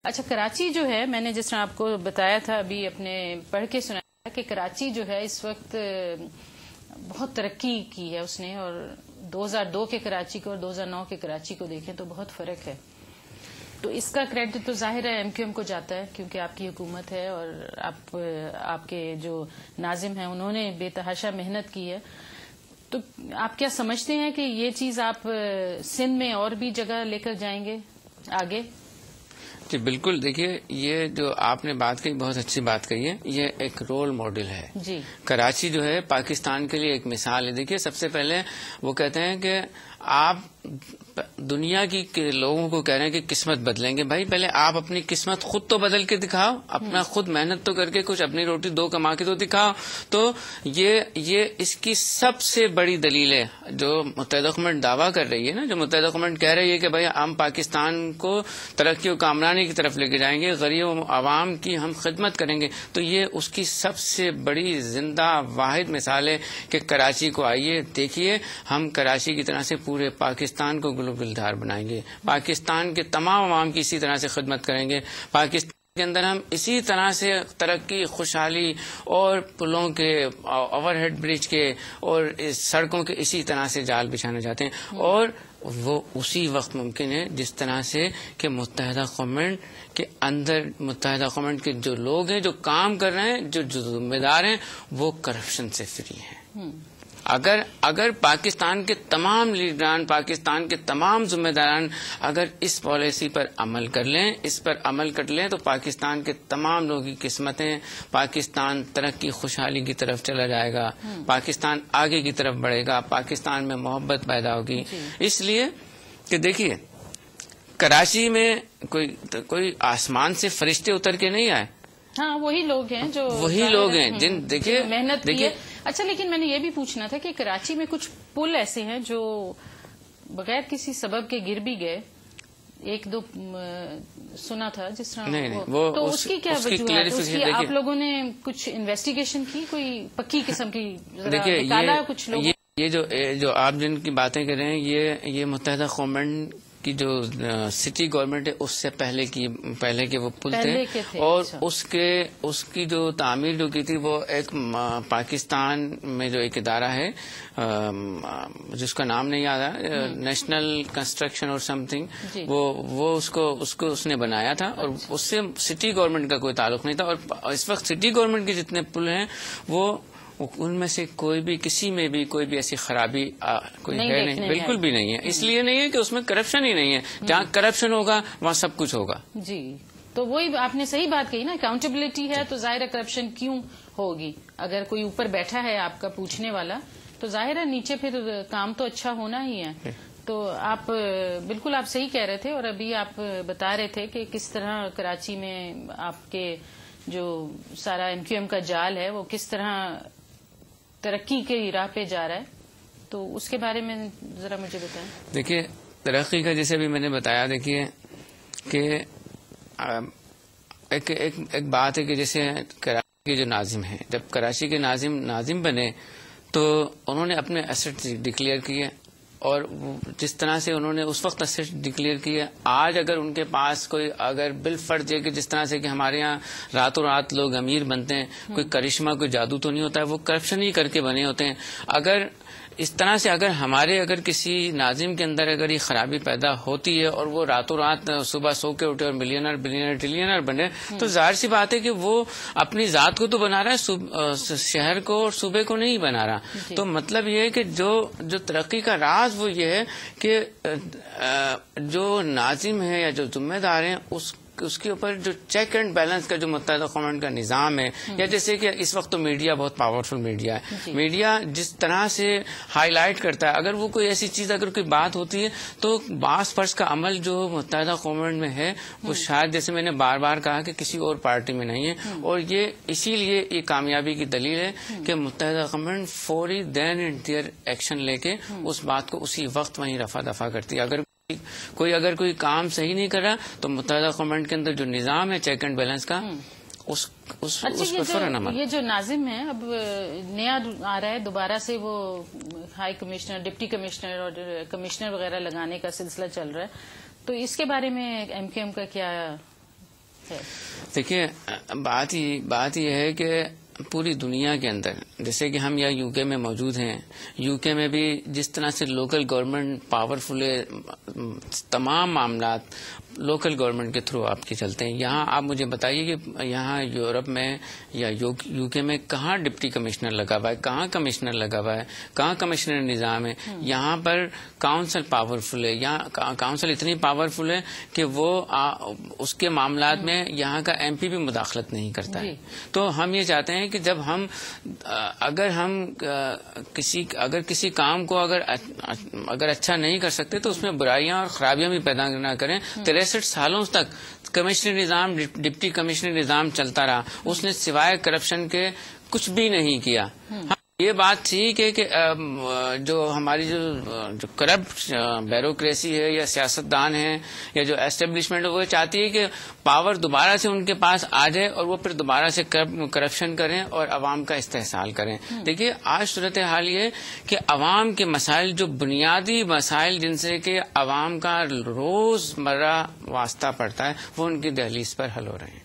اچھا، کراچی جو ہے، میں نے جس طرح آپ کو بتایا تھا ابھی اپنے پڑھ کے سنایا کہ کراچی جو ہے اس وقت بہت ترقی کی ہے اس نے، اور 2002 کے کراچی کو اور 2009 کے کراچی کو دیکھیں تو بہت فرق ہے. تو اس کا کریڈٹ تو ظاہر ہے MQM کو جاتا ہے، کیونکہ آپ کی حکومت ہے اور آپ کے جو ناظم ہیں انہوں نے بے تحاشا محنت کی ہے. تو آپ کیا سمجھتے ہیں کہ یہ چیز آپ سندھ میں اور بھی جگہ لے کر جائیں گے آگے؟ جی بالکل. دیکھیے، یہ جو آپ نے بات کہی بہت اچھی بات کہی ہے. یہ ایک رول ماڈل ہے. جی، کراچی جو ہے پاکستان کے لیے ایک مثال ہے. دیکھیے، سب سے پہلے وہ کہتے ہیں کہ آپ دنیا کی لوگوں کو کہہ رہے ہیں کہ قسمت بدلیں گے. بھائی پہلے آپ اپنی قسمت خود تو بدل کے دکھاؤ، اپنا خود محنت تو کر کے کچھ اپنی روٹی دو کما کے تو دکھاؤ. تو یہ اس کی سب سے بڑی دلیل ہے جو متحدہ قومیں دعویٰ کر رہی ہے نا. جو متحدہ قومیں کہہ رہی ہے کہ بھائی ہم پاکستان کو ترقی و کامرانی کی طرف لے کے جائیں گے، غریب عوام کی ہم خدمت کریں گے. تو یہ اس کی سب سے بڑی زندہ واحد مثال ہے کہ کراچی کو آئیے دیکھیے. ہم کراچی کی طرح سے پورے پاکستان کو گلزار بنائیں گے. پاکستان کے تمام عوام کی اسی طرح سے خدمت کریں گے. پاکستان کے اندر ہم اسی طرح سے ترقی، خوشحالی اور پلوں کے، اوور ہیڈ برج کے اور سڑکوں کے اسی طرح سے جال بچھانا چاہتے ہیں. اور وہ اسی وقت ممکن ہے جس طرح سے کہ متحدہ قومیں کے اندر، متحدہ قومیں کے جو لوگ ہیں، جو کام کر رہے ہیں، جو ذمہ دار ہیں، وہ کرپشن سے فری ہیں. اگر پاکستان کے تمام لیڈران، پاکستان کے تمام ذمہ داران اگر اس پالیسی پر عمل کر لیں، اس پر عمل کر لیں، تو پاکستان کے تمام لوگوں کی قسمتیں، پاکستان ترقی خوشحالی کی طرف چلا جائے گا، پاکستان آگے کی طرف بڑھے گا، پاکستان میں محبت پیدا ہوگی. اس لیے کہ دیکھیے، کراچی میں کوئی آسمان سے فرشتے اتر کے نہیں آئے. ہاں، وہی لوگ ہیں جو جن دیکھیے محنت کی ہے. اچھا، لیکن میں نے یہ بھی پوچھنا تھا کہ کراچی میں کچھ پل ایسے ہیں جو بغیر کسی سبب کے گر بھی گئے. ایک دو سنا تھا جس طرح، تو اس کی کیا وجوہات؟ اس کی آپ لوگوں نے کچھ انویسٹیگیشن کی، کوئی پکی قسم کی نکالا کچھ لوگ؟ یہ جو آپ جن کی باتیں کر رہے ہیں، یہ متحدہ قومیں کی جو سٹی گورنمنٹ ہے اس سے پہلے کے وہ پل تھے. اور اس کی جو تعمیر جو کی تھی وہ ایک پاکستان میں جو ایک ادارہ ہے جس کا نام نہیں یاد آ، نیشنل کنسٹرکشن اور سم تھنگ، وہ اس نے بنایا تھا. اور اس سے سٹی گورنمنٹ کا کوئی تعلق نہیں تھا. اور اس وقت سٹی گورنمنٹ کے جتنے پل ہیں وہ ان میں سے کوئی بھی، کسی میں بھی کوئی بھی ایسی خرابی کوئی ہے نہیں، بالکل بھی نہیں ہے. اس لیے نہیں ہے کہ اس میں کرپشن ہی نہیں ہے. جہاں کرپشن ہوگا وہاں سب کچھ ہوگا. جی، تو وہی آپ نے صحیح بات کہی نا، اکاؤنٹیبلٹی ہے تو ظاہر ہے کرپشن کیوں ہوگی. اگر کوئی اوپر بیٹھا ہے آپ کا پوچھنے والا تو ظاہر ہے نیچے پھر کام تو اچھا ہونا ہی ہے. تو آپ بالکل آپ صحیح کہہ رہے تھے. اور ابھی آپ بتا رہے تھے کہ کس طرح کراچی میں آپ کے جو سارا MQM کا جال ہے وہ کس طرح ترقی کی راہ پہ جا رہا ہے. تو اس کے بارے میں ذرا مجھے بتائیں. دیکھیے، ترقی کا جیسے بھی میں نے بتایا، دیکھیے کہ ایک بات ہے کہ جیسے کراچی کے جو ناظم ہیں، جب کراچی کے ناظم بنے تو انہوں نے اپنے ایسٹ ڈکلیئر کیے. اور جس طرح سے انہوں نے اس وقت ایسٹ ڈکلیئر کیے، آج اگر ان کے پاس کوئی اگر بالفرض ہے کہ جس طرح سے کہ ہمارے یہاں راتوں رات لوگ امیر بنتے ہیں، کوئی کرشمہ، کوئی جادو تو نہیں ہوتا ہے، وہ کرپشن ہی کر کے بنے ہوتے ہیں. اگر اس طرح سے اگر کسی ناظم کے اندر اگر یہ خرابی پیدا ہوتی ہے اور وہ راتوں رات صبح سو کے اٹھے اور ملینر بلینر ٹریلینر بنے، تو ظاہر سی بات ہے کہ وہ اپنی ذات کو تو بنا رہا ہے، شہر کو اور صوبے کو نہیں بنا رہا. تو مطلب یہ ہے کہ جو ترقی کا راز وہ یہ ہے کہ جو ناظم ہے یا جو ذمہ دار ہیں اس کے اوپر جو چیک اینڈ بیلنس کا جو متحدہ قومیں کا نظام ہے، یا جیسے کہ اس وقت تو میڈیا بہت پاورفل میڈیا ہے. میڈیا جس طرح سے ہائی لائٹ کرتا ہے، اگر وہ کوئی ایسی چیز، اگر کوئی بات ہوتی ہے تو بعض فرض کا عمل جو متحدہ قومیں میں ہے وہ شاید، جیسے میں نے بار بار کہا، کہ کسی اور پارٹی میں نہیں ہے. اور یہ اسی لیے یہ کامیابی کی دلیل ہے کہ متحدہ قومیں فوری دین اینڈ دیئر ایکشن لے کے اس بات کو اسی وقت وہیں رفع دفع کرتی ہے. اگر کوئی کام صحیح نہیں کر رہا تو متحدہ قومیں کے اندر جو نظام ہے چیک اینڈ بیلنس کا، اس پر فوراً عمل. یہ جو ناظم ہے اب نیا آ رہا ہے دوبارہ سے، وہ ہائی کمشنر، ڈپٹی کمشنر اور کمشنر وغیرہ لگانے کا سلسلہ چل رہا ہے. تو اس کے بارے میں MQM کا کیا ہے؟ دیکھیے بات یہ ہے کہ پوری دنیا کے اندر جیسے کہ ہم یہاں یو کے میں موجود ہیں، یو کے میں بھی جس طرح سے لوکل گورنمنٹ پاورفل ہے، تمام معاملات لوکل گورنمنٹ کے تھرو آپ کے چلتے ہیں. یہاں آپ مجھے بتائیے کہ یہاں یورپ میں یا یو کے میں کہاں ڈپٹی کمشنر لگا ہوا ہے، کہاں کمشنر لگا ہوا ہے، کہاں کمشنر نظام ہے. یہاں پر کاؤنسل پاورفل ہے، یہاں کاؤنسل اتنی پاورفل ہے کہ وہ اس کے معاملات میں یہاں کا ایم پی بھی مداخلت نہیں کرتا ہے. تو ہم یہ چاہتے ہیں کہ جب اگر کسی کام کو اگر اچھا نہیں کر سکتے تو اس میں برائیاں اور خرابیاں بھی پیدا نہ کریں. 63 سالوں تک کمشنر نظام ڈپٹی کمشنر نظام چلتا رہا، اس نے سوائے کرپشن کے کچھ بھی نہیں کیا. یہ بات ٹھیک ہے کہ جو ہماری جو کرپٹ بیوروکریسی ہے یا سیاستدان ہے یا جو اسٹیبلشمنٹ ہے وہ چاہتی ہے کہ پاور دوبارہ سے ان کے پاس آ جائے اور وہ پھر دوبارہ سے کرپشن کریں اور عوام کا استحصال کریں. دیکھیے آج صورتحال یہ کہ عوام کے مسائل، جو بنیادی مسائل جن سے کہ عوام کا روز مرہ واسطہ پڑتا ہے، وہ ان کی دہلیز پر حل ہو رہے ہیں.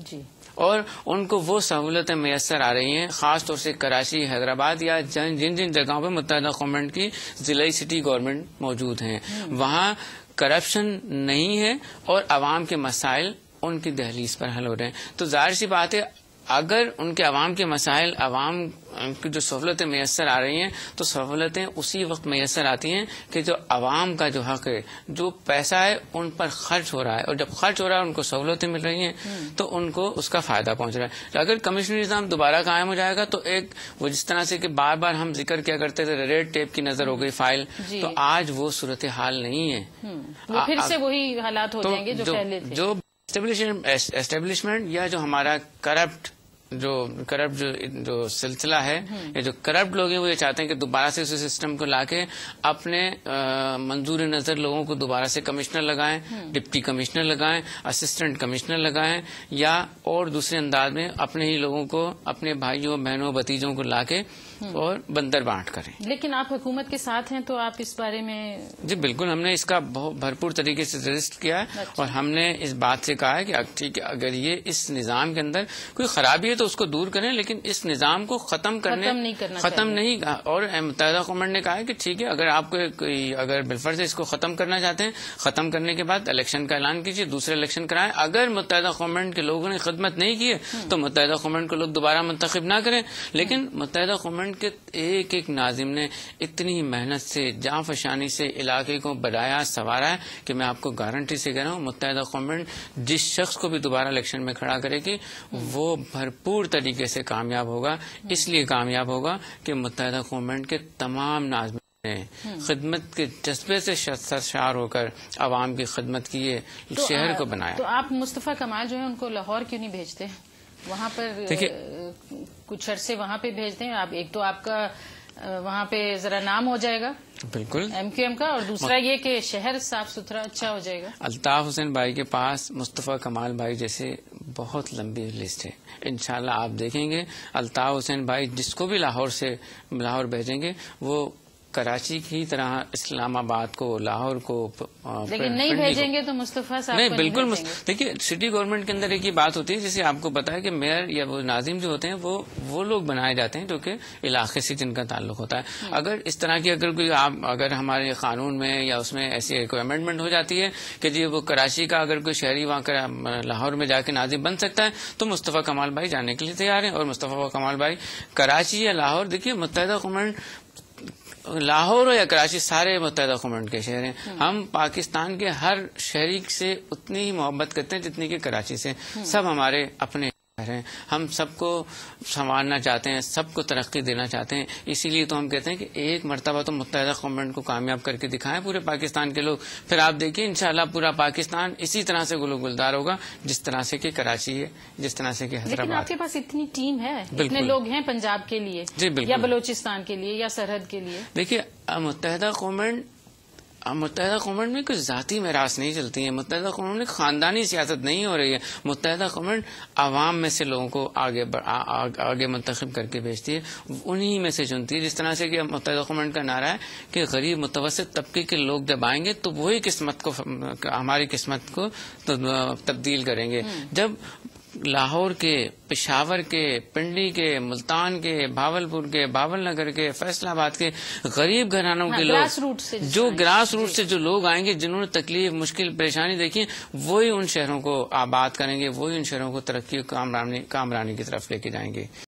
جی. اور ان کو وہ سہولتیں میسر آ رہی ہیں، خاص طور سے کراچی، حیدرآباد یا جن جگہوں پہ متحدہ گورنمنٹ کی ضلعی سٹی گورنمنٹ موجود ہیں، وہاں کرپشن نہیں ہے اور عوام کے مسائل ان کی دہلیز پر حل ہو رہے ہیں. تو ظاہر سی بات ہے اگر ان کے عوام کے مسائل، عوام کی جو سہولتیں میسر آ رہی ہیں تو سہولتیں اسی وقت میسر آتی ہیں کہ جو عوام کا جو حق ہے، جو پیسہ ہے ان پر خرچ ہو رہا ہے، اور جب خرچ ہو رہا ہے ان کو سہولتیں مل رہی ہیں تو ان کو اس کا فائدہ پہنچ رہا ہے. اگر کمشنری نظام دوبارہ قائم ہو جائے گا تو ایک وہ جس طرح سے کہ بار بار ہم ذکر کیا کرتے تھے ریڈ ٹیپ کی نظر ہو گئی فائل، تو آج وہ صورتحال نہیں ہے. وہ پھر سے وہی حالات ہو جائیں گے جو پہلے تھے. جو اسٹیبلشمنٹ یا جو ہمارا کرپٹ جو سلسلہ ہے یا جو کرپٹ لوگ ہیں وہ یہ چاہتے ہیں کہ دوبارہ سے اسی سسٹم کو لا کے اپنے منظور نظر لوگوں کو دوبارہ سے کمشنر لگائیں، ڈپٹی کمشنر لگائیں، اسسٹنٹ کمشنر لگائیں، یا اور دوسرے انداز میں اپنے ہی لوگوں کو، اپنے بھائیوں بہنوں بھتیجوں کو لا کے اور بندر بانٹ کریں. لیکن آپ حکومت کے ساتھ ہیں تو آپ اس بارے میں؟ جی بالکل، ہم نے اس کا بہت بھرپور طریقے سے رجسٹ کیا ہے اور ہم نے اس بات سے کہا ہے کہ ٹھیک ہے اگر یہ اس نظام کے اندر کوئی خرابی ہے تو اس کو دور کریں، لیکن اس نظام کو ختم نہیں. اور متحدہ گورنمنٹ نے کہا ہے کہ ٹھیک ہے اگر آپ کو اگر بالفرض اس کو ختم کرنا چاہتے ہیں، ختم کرنے کے بعد الیکشن کا اعلان کیجیے، دوسرے الیکشن کرائیں. اگر متحدہ گورنمنٹ کے لوگوں نے خدمت نہیں کی ہے تو متحدہ گورنمنٹ کو لوگ دوبارہ منتخب نہ کریں. لیکن متحدہ گورنمنٹ کے ایک ناظم نے اتنی محنت سے، جاں فشانی سے علاقے کو بنایا سنوارا ہے کہ میں آپ کو گارنٹی سے کہہ رہا ہوں متحدہ گورنمنٹ جس شخص کو بھی دوبارہ الیکشن میں کھڑا کرے گی وہ بھرپور طریقے سے کامیاب ہوگا. اس لیے کامیاب ہوگا کہ متحدہ گورنمنٹ کے تمام ناظمین نے خدمت کے جذبے سے سرشار ہو کر عوام کی خدمت کی ہے، شہر کو بنایا. تو آپ مصطفیٰ کمال جو ہے ان کو لاہور کیوں نہیں بھیجتے؟ وہاں پر کچھ عرصے وہاں پہ بھیجتے ہیں آپ. ایک تو آپ کا وہاں پہ ذرا نام ہو جائے گا بالکل ایم کیو ایم کا، اور دوسرا یہ کہ شہر صاف ستھرا اچھا ہو جائے گا. الطاف حسین بھائی کے پاس مصطفیٰ کمال بھائی جیسے بہت لمبی لسٹ ہے. انشاءاللہ آپ دیکھیں گے الطاف حسین بھائی جس کو بھی لاہور بھیجیں گے وہ کراچی کی طرح اسلام آباد کو، لاہور کو، لیکن نہیں بھیجیں گے تو مصطفیٰ صاحب نہیں بالکل. دیکھیے سٹی گورنمنٹ کے اندر ایک یہ بات ہوتی ہے جیسے آپ کو پتا ہے کہ میئر یا وہ ناظم جو ہوتے ہیں وہ لوگ بنائے جاتے ہیں جو کہ علاقے سے جن کا تعلق ہوتا ہے. اگر اس طرح کی اگر ہمارے قانون میں یا اس میں ایسی کوئی امینڈمنٹ ہو جاتی ہے کہ جی وہ کراچی کا اگر کوئی شہری وہاں لاہور میں جا کے ناظم بن سکتا ہے تو مصطفیٰ کمال بھائی جانے کے لیے تیار ہیں. اور مصطفیٰ کمال بھائی کراچی یا لاہور، دیکھیے متحدہ گورنمنٹ لاہور ہو یا کراچی سارے متحدہ گورنمنٹ کے شہر ہیں. ہم پاکستان کے ہر شہری سے اتنی ہی محبت کرتے ہیں جتنی کہ کراچی سے. سب ہمارے اپنے شہر ہیں، ہم سب کو سنوارنا چاہتے ہیں، سب کو ترقی دینا چاہتے ہیں. اسی لیے تو ہم کہتے ہیں کہ ایک مرتبہ تو متحدہ گورنمنٹ کو کامیاب کر کے دکھائیں پورے پاکستان کے لوگ، پھر آپ دیکھیں انشاءاللہ پورا پاکستان اسی طرح سے گل و گلزار ہوگا جس طرح سے کہ کراچی ہے، جس طرح سے کہ حیدرآباد. لیکن آپ کے پاس اتنی ٹیم ہے، اتنے لوگ ہیں پنجاب کے لیے جی بالکل، یا بلوچستان کے لیے یا سرحد کے لیے. دیکھیے متحدہ گورنمنٹ متحدہ قوموں میں کوئی ذاتی میراث نہیں چلتی ہے. متحدہ قوموں میں خاندانی سیاست نہیں ہو رہی ہے. متحدہ قوموں عوام میں سے لوگوں کو آگے منتخب کر کے بھیجتی ہے, انہی میں سے چنتی ہے. جس طرح سے کہ متحدہ قوموں کا نعرہ ہے کہ غریب متوسط طبقے کے لوگ جب آئیں گے تو وہی ہماری قسمت کو تبدیل کریں گے. جب لاہور کے, پشاور کے, پنڈی کے, ملتان کے, بھاولپور کے, بھاول نگر کے, فیصل آباد کے غریب گھرانوں کے لوگ, جو گراس روٹ سے جو لوگ آئیں گے, جنہوں نے تکلیف, مشکل, پریشانی دیکھی, وہی ان شہروں کو آباد کریں گے, وہی ان شہروں کو ترقی, کامرانی کی طرف لے کے جائیں گے.